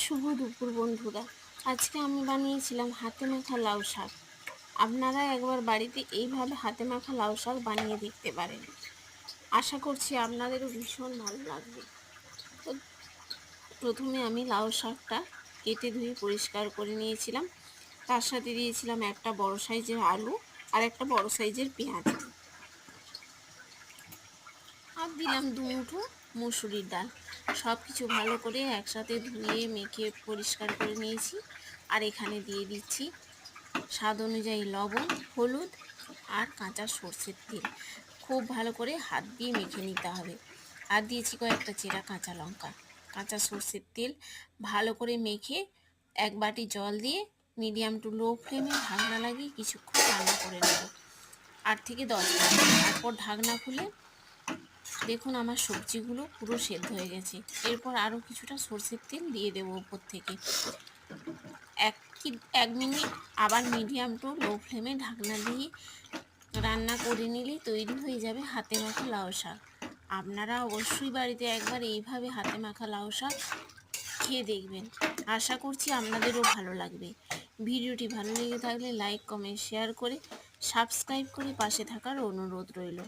শুভ দুপুর বন্ধুরা। আজকে আমি বানিয়েছিলাম হাতে মাখা লাউ শাক। আপনারা একবার বাড়িতে এইভাবে হাতে মাখা লাউ শাক বানিয়ে দেখতে পারেন। আশা করছি আপনাদেরও ভীষণ ভালো লাগবে। তো প্রথমে আমি লাউ শাকটা কেটে ধুয়ে পরিষ্কার করে নিয়েছিলাম। তার সাথে দিয়েছিলাম একটা বড় সাইজের আলু আর একটা বড় সাইজের পেঁয়াজ, আর দিলাম দুমুঠো মুসুরির ডাল। সব কিছু ভালো করে একসাথে ধুয়ে মেখে পরিষ্কার করে নিয়েছি। আর এখানে দিয়ে দিচ্ছি স্বাদ অনুযায়ী লবণ, হলুদ আর কাঁচা সর্ষের তেল। খুব ভালো করে হাত দিয়ে মেখে নিতে হবে। আর দিয়েছি কয়েকটা চেরা কাঁচা লঙ্কা, কাঁচা সর্ষের তেল। ভালো করে মেখে এক বাটি জল দিয়ে মিডিয়াম টু লো ফ্লেমে ঢাকনা লাগিয়ে কিছুক্ষণ রান্না করে নেব, 8 থেকে 10 মিনিট। তারপর ঢাকনা খুলে দেখুন আমার সবজিগুলো পুরো সেদ্ধ হয়ে গেছে। এরপর আরও কিছুটা সর্ষের তেল দিয়ে দেবো উপর থেকে। 1 মিনিট আবার মিডিয়াম টু লো ফ্লেমে ঢাকনা দিয়ে রান্না করে নিলেই তৈরি হয়ে যাবে হাতে মাখা লাউ শাক। আপনারা অবশ্যই বাড়িতে একবার এইভাবে হাতে মাখা লাউ শাক খেয়ে দেখবেন। আশা করছি আপনাদেরও ভালো লাগবে। ভিডিওটি ভালো লেগে থাকলে লাইক, কমেন্ট, শেয়ার করে সাবস্ক্রাইব করে পাশে থাকার অনুরোধ রইল।